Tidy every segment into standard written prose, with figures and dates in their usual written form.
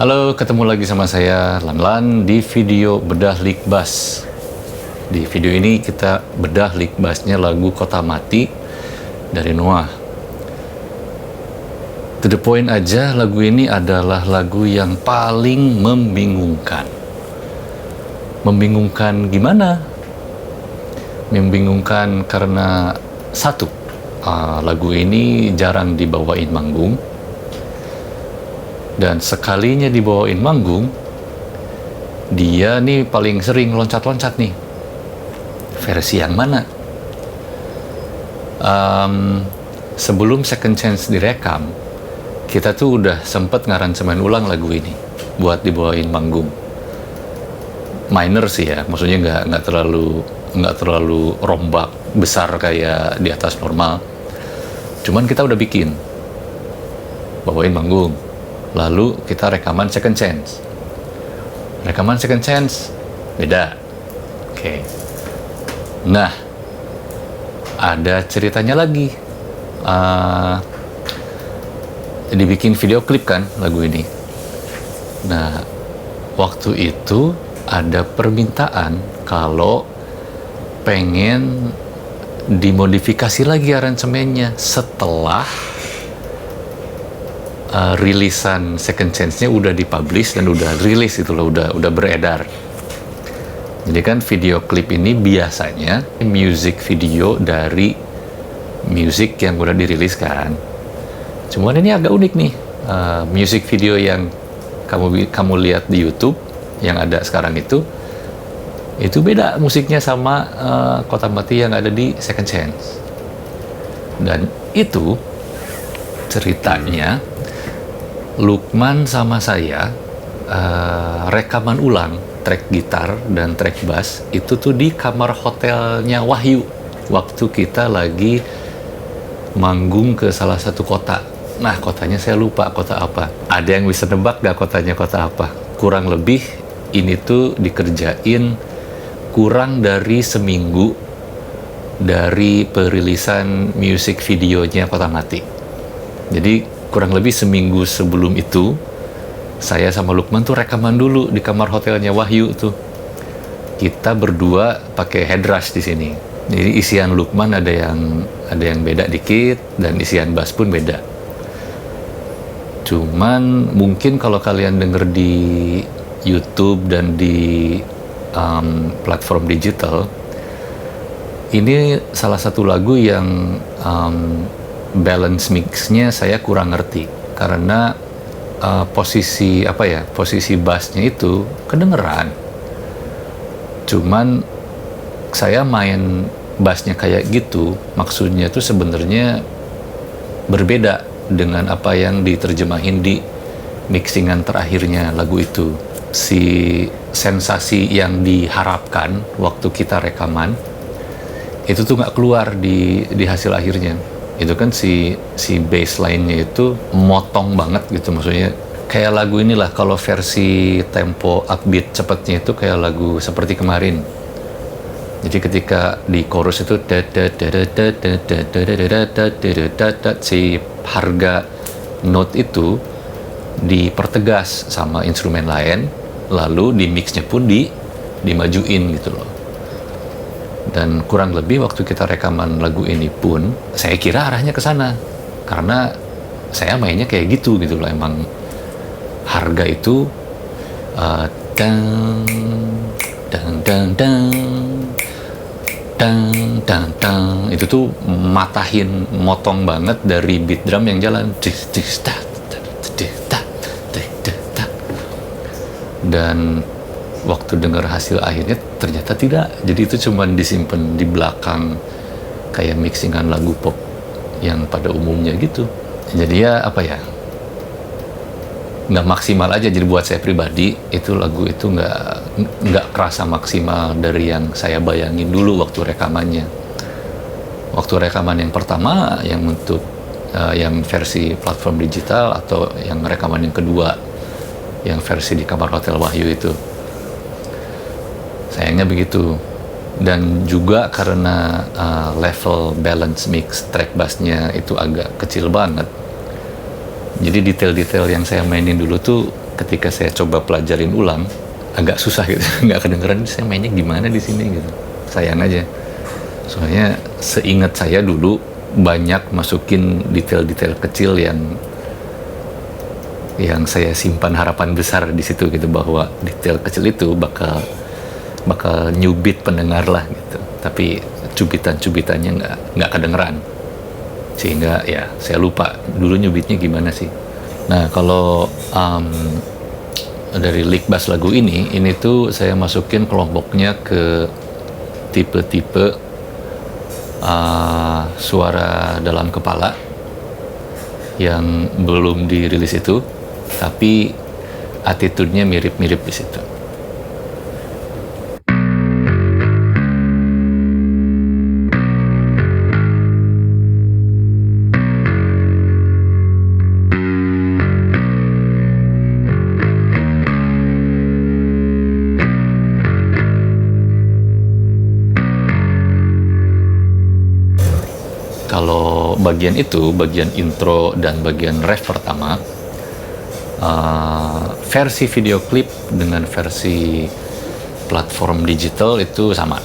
Halo, ketemu lagi sama saya Lan di video bedah lick bass. Di video ini kita bedah lick bassnya lagu Kota Mati dari Noah. To the point aja, lagu ini adalah lagu yang paling membingungkan. Membingungkan gimana? Membingungkan karena satu, lagu ini jarang dibawain manggung. Dan sekalinya dibawain manggung, dia nih paling sering loncat-loncat nih. Versi yang mana? Sebelum Second Chance direkam, kita tuh udah sempet ngaransemen ulang lagu ini buat dibawain manggung. Minor sih ya, maksudnya nggak terlalu rombak besar kayak Di Atas Normal. Cuman kita udah bikin, bawain manggung. Lalu kita rekaman Second Chance. Rekaman Second Chance beda. Oke. Nah, ada ceritanya lagi. Dibikin video klip kan lagu ini. Nah, waktu itu ada permintaan kalau pengen dimodifikasi lagi aransemennya setelah rilisan Second Chance-nya udah dipublish dan udah rilis itu loh, udah beredar. Jadi kan video klip ini biasanya music video dari music yang udah dirilis kan. Cuman ini agak unik nih, music video yang kamu lihat di YouTube yang ada sekarang itu beda musiknya sama Kota Mati yang ada di Second Chance. Dan itu ceritanya Lukman sama saya rekaman ulang track gitar dan track bass itu tuh di kamar hotelnya Wahyu waktu kita lagi manggung ke salah satu kota. Nah, kotanya saya lupa kota apa. Ada yang bisa nebak gak kotanya kota apa? Kurang lebih ini tuh dikerjain kurang dari seminggu dari perilisan music videonya Kota Mati. Jadi kurang lebih seminggu sebelum itu, saya sama Lukman tuh rekaman dulu di kamar hotelnya Wahyu tuh. Kita berdua pakai headrush di sini. Jadi isian Lukman ada yang beda dikit dan isian bass pun beda. Cuman mungkin kalau kalian denger di YouTube dan di platform digital, ini salah satu lagu yang balance mix-nya saya kurang ngerti karena posisi bassnya itu kedengeran. Cuman saya main bassnya kayak gitu, maksudnya tuh sebenarnya berbeda dengan apa yang diterjemahin di mixingan terakhirnya lagu itu. Si sensasi yang diharapkan waktu kita rekaman itu tuh nggak keluar di hasil akhirnya. Itu kan si bassline-nya itu motong banget gitu, maksudnya kayak lagu inilah kalau versi tempo upbeat cepetnya itu kayak lagu Seperti Kemarin. Jadi ketika di chorus itu si harga note itu dipertegas sama instrumen lain, lalu di mixnya pun dimajuin gitu loh. Dan kurang lebih waktu kita rekaman lagu ini pun saya kira arahnya ke sana karena saya mainnya kayak gitu loh. Emang harga itu dang dang dang dang dang dang dang itu tuh motong banget dari beat drum yang jalan dan waktu dengar hasil akhirnya ternyata tidak. Jadi itu cuma disimpan di belakang kayak mixingan lagu pop yang pada umumnya gitu. Jadi ya nggak maksimal aja. Jadi buat saya pribadi itu lagu itu nggak kerasa maksimal dari yang saya bayangin dulu waktu rekamannya. Waktu rekaman yang pertama yang untuk yang versi platform digital atau yang rekaman yang kedua yang versi di kamar hotel Wahyu itu. Sayangnya begitu. Dan juga karena level balance mix track bassnya itu agak kecil banget, jadi detail-detail yang saya mainin dulu tuh ketika saya coba pelajarin ulang agak susah gitu. Nggak kedengeran saya mainnya gimana di sini gitu. Sayang aja. Soalnya seingat saya dulu banyak masukin detail-detail kecil yang saya simpan harapan besar di situ gitu, bahwa detail kecil itu bakal nyubit pendengar lah gitu. Tapi cubitan-cubitannya nggak kedengeran, sehingga ya saya lupa dulu nyubitnya gimana sih. Nah kalau dari lick bass lagu ini tuh saya masukin kelompoknya ke tipe-tipe suara dalam kepala yang belum dirilis itu, tapi attitude-nya mirip-mirip di situ. Kalau bagian itu, bagian intro dan bagian ref pertama, versi video klip dengan versi platform digital itu sama.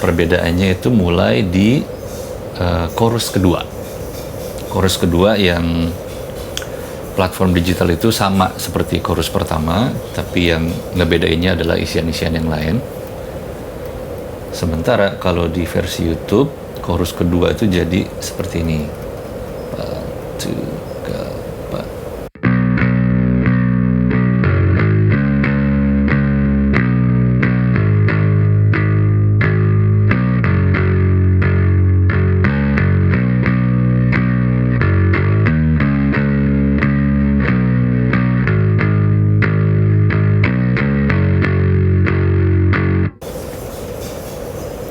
Perbedaannya itu mulai di chorus kedua. Chorus kedua yang platform digital itu sama seperti chorus pertama, tapi yang ngebedainnya adalah isian-isian yang lain. Sementara kalau di versi YouTube, chorus kedua itu jadi seperti ini.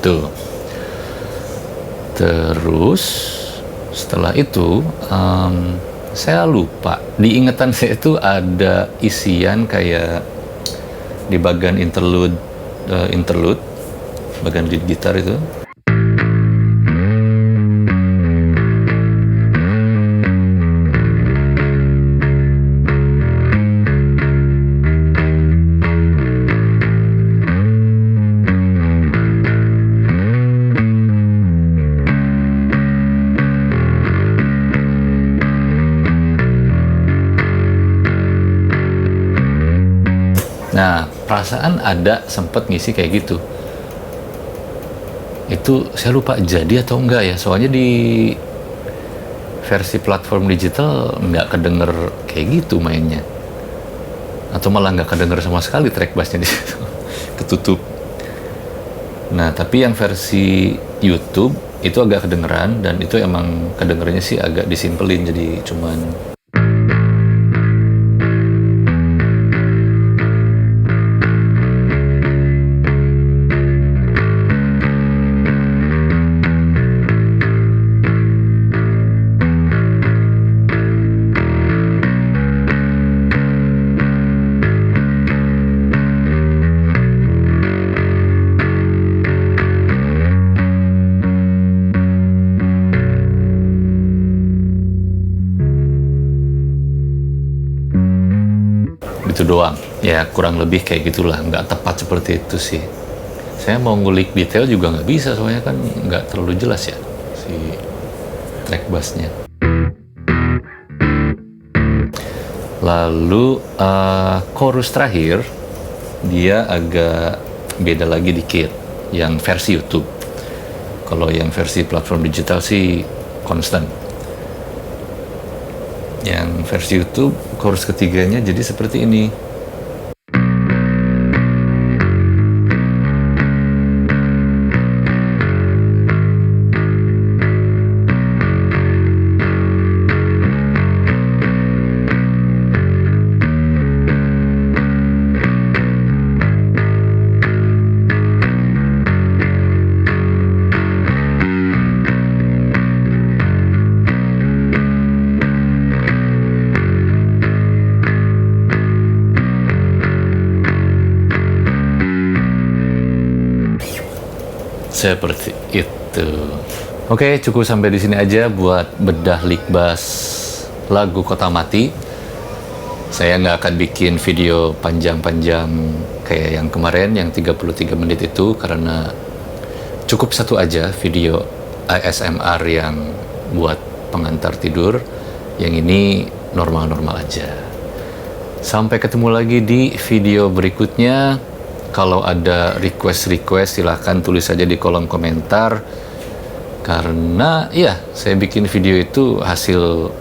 Tuh. Terus setelah itu saya lupa, di ingatan saya itu ada isian kayak di bagian interlude bagian lead gitar itu. Nah, perasaan ada sempet ngisi kayak gitu. Itu saya lupa jadi atau enggak ya. Soalnya di versi platform digital nggak kedenger kayak gitu mainnya. Atau malah nggak kedenger sama sekali track bassnya di situ. Ketutup. Nah, tapi yang versi YouTube itu agak kedengeran, dan itu emang kedengernya sih agak disimpelin, jadi cuman itu doang. Ya kurang lebih kayak gitulah, nggak tepat seperti itu sih. Saya mau ngulik detail juga nggak bisa, soalnya kan nggak terlalu jelas ya si track bassnya. Lalu chorus terakhir dia agak beda lagi dikit, yang versi YouTube. Kalau yang versi platform digital sih konstan. Yang versi YouTube, chorus ketiganya jadi seperti ini. Seperti itu. Oke, cukup sampai di sini aja buat bedah lick bass lagu Kota Mati. Saya nggak akan bikin video panjang-panjang kayak yang kemarin, yang 33 menit itu, karena cukup satu aja video ASMR yang buat pengantar tidur. Yang ini normal-normal aja. Sampai ketemu lagi di video berikutnya. Kalau ada request silahkan tulis saja di kolom komentar. Karena ya, saya bikin video itu hasil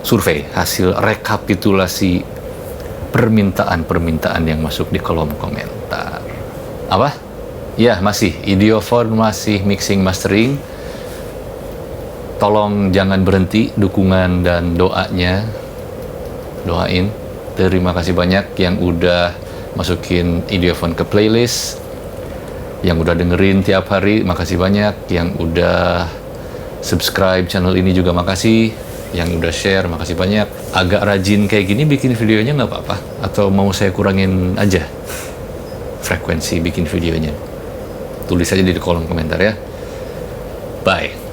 survei, hasil rekapitulasi permintaan-permintaan yang masuk di kolom komentar. Apa? Ya, masih Idiophone, masih mixing mastering. Tolong jangan berhenti dukungan dan doanya. Doain. Terima kasih banyak yang udah masukin Idiophone ke playlist, yang udah dengerin tiap hari, makasih banyak. Yang udah subscribe channel ini juga makasih. Yang udah share, makasih banyak. Agak rajin kayak gini bikin videonya nggak apa-apa? Atau mau saya kurangin aja frekuensi bikin videonya? Tulis aja di kolom komentar ya. Bye.